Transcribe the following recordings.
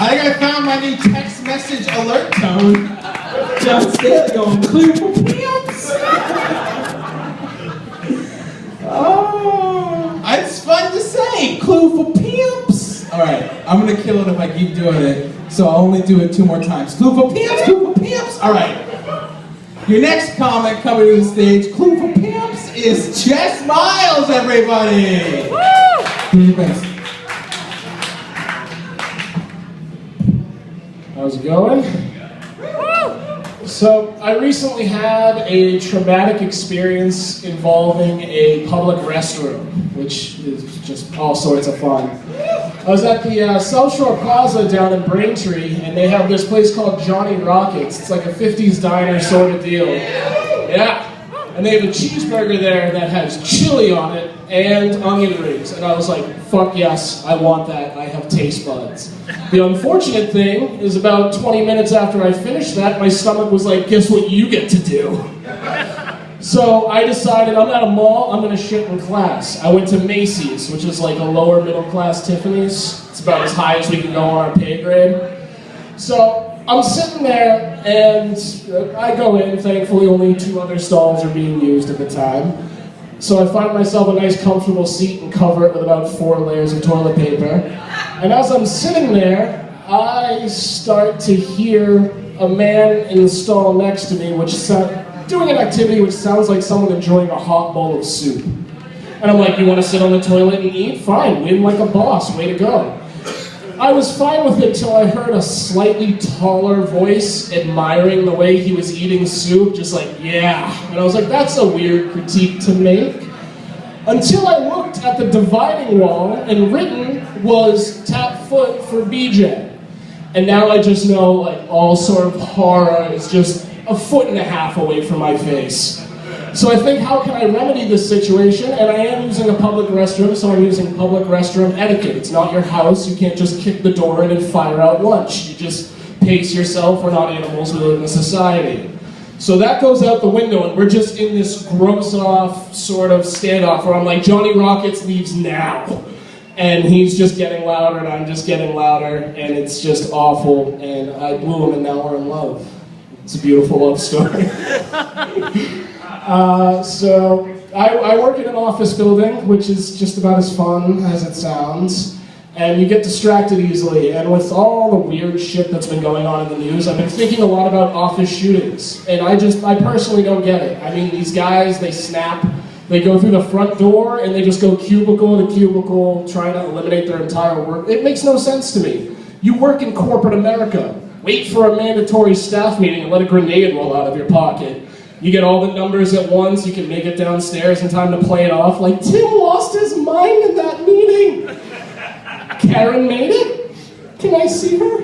I think I found my new text message alert tone. Just there going, clue for pimps. Oh, it's fun to say, clue for pimps. All right, I'm gonna kill it if I keep doing it, so I'll only do it 2 more times. Clue for pimps, clue for pimps. All right. Your next comic coming to the stage, clue for pimps, is Jess Miles, everybody. Woo! Thanks. How's it going? So, I recently had a traumatic experience involving a public restroom, which is just all sorts of fun. I was at the South Shore Plaza down in Braintree, and they have this place called Johnny Rockets. It's like a 50s diner sort of deal. Yeah. And they have a cheeseburger there that has chili on it and onion rings. And I was like, fuck yes, I want that. I have taste buds. The unfortunate thing is about 20 minutes after I finished that, my stomach was like, guess what you get to do? So I decided I'm at a mall, I'm gonna shit in class. I went to Macy's, which is like a lower middle class Tiffany's. It's about as high as we can go on our pay grade. So I'm sitting there, and I go in. Thankfully, only 2 other stalls are being used at the time. So I find myself a nice, comfortable seat and cover it with about 4 layers of toilet paper. And as I'm sitting there, I start to hear a man in the stall next to me, doing an activity which sounds like someone enjoying a hot bowl of soup. And I'm like, you want to sit on the toilet and eat? Fine, win like a boss, way to go. I was fine with it till I heard a slightly taller voice admiring the way he was eating soup, just like, yeah. And I was like, that's a weird critique to make. Until I looked at the dividing wall, and written was tap foot for BJ. And now I just know, like, all sort of horror is just a 1.5 foot away from my face. So I think, how can I remedy this situation? And I am using a public restroom, so I'm using public restroom etiquette. It's not your house. You can't just kick the door in and fire out lunch. You just pace yourself. We're not animals. We live in a society. So that goes out the window, and we're just in this gross-off sort of standoff where I'm like, Johnny Rockets leaves now. And he's just getting louder, and I'm just getting louder, and it's just awful. And I blew him, and now we're in love. It's a beautiful love story. So I work in an office building, which is just about as fun as it sounds, and you get distracted easily. And with all the weird shit that's been going on in the news, I've been thinking a lot about office shootings, and I personally don't get it. I mean, these guys, they snap, they go through the front door, and they just go cubicle to cubicle, trying to eliminate their entire work. It makes no sense to me. You work in corporate America. Wait for a mandatory staff meeting and let a grenade roll out of your pocket. You get all the numbers at once, you can make it downstairs in time to play it off like, Tim lost his mind in that meeting. Karen made it? Can I see her?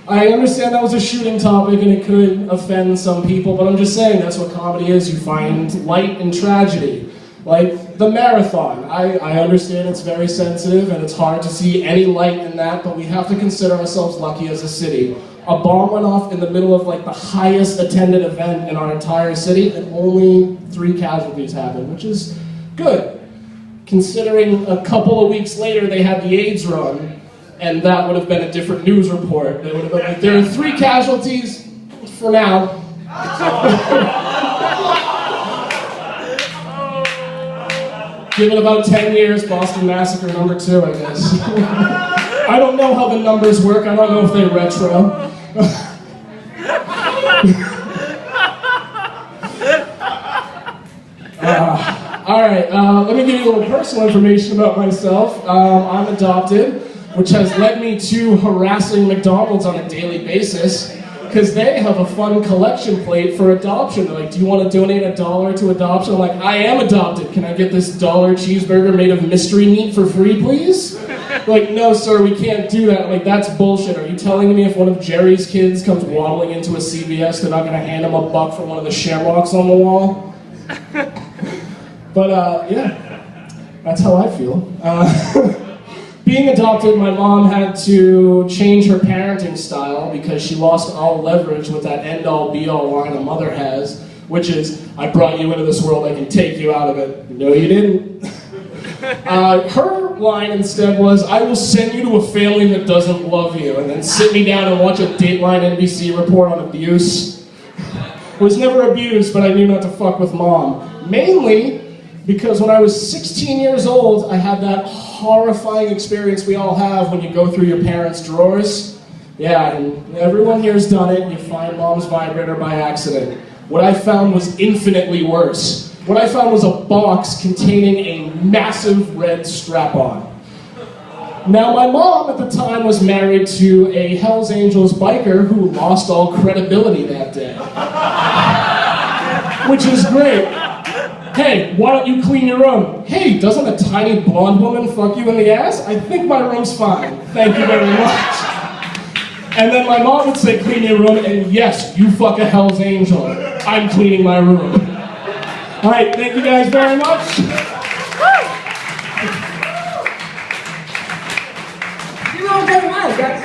I understand that was a shooting topic and it could offend some people, but I'm just saying that's what comedy is. You find light in tragedy. Like the marathon. I understand it's very sensitive and it's hard to see any light in that, but we have to consider ourselves lucky as a city. A bomb went off in the middle of like the highest attended event in our entire city, and only 3 casualties happened, which is good. Considering a couple of weeks later they had the AIDS run, and that would have been a different news report. They would have been like, there are 3 casualties for now. Give it about 10 years, Boston Massacre number 2, I guess. I don't know how the numbers work. I don't know if they're retro. Alright, let me give you a little personal information about myself. I'm adopted, which has led me to harassing McDonald's on a daily basis, because they have a fun collection plate for adoption. They're like, do you want to donate $1 to adoption? I'm like, I am adopted. Can I get this $1 cheeseburger made of mystery meat for free, please? They're like, no, sir, we can't do that. I'm like, that's bullshit. Are you telling me if one of Jerry's kids comes waddling into a CVS, they're not going to hand him $1 for one of the shamrocks on the wall? But, yeah, that's how I feel. Being adopted, my mom had to change her parenting style because she lost all leverage with that end-all, be-all line a mother has, which is, I brought you into this world, I can take you out of it. No, you didn't. Her line instead was, "I will send you to a family that doesn't love you," and then sit me down and watch a Dateline NBC report on abuse. Was never abused, but I knew not to fuck with mom. Mainly because when I was 16 years old, I had that horrifying experience we all have when you go through your parents' drawers. Yeah, and everyone here's done it. You find mom's vibrator by accident. What I found was infinitely worse. What I found was a box containing a massive red strap-on. Now, my mom at the time was married to a Hells Angels biker who lost all credibility that day. Which is great. Hey, why don't you clean your room? Hey, doesn't a tiny blonde woman fuck you in the ass? I think my room's fine. Thank you very much. And then my mom would say, clean your room, and yes, you fuck a Hell's Angel. I'm cleaning my room. All right, thank you guys very much. You all very much, guys.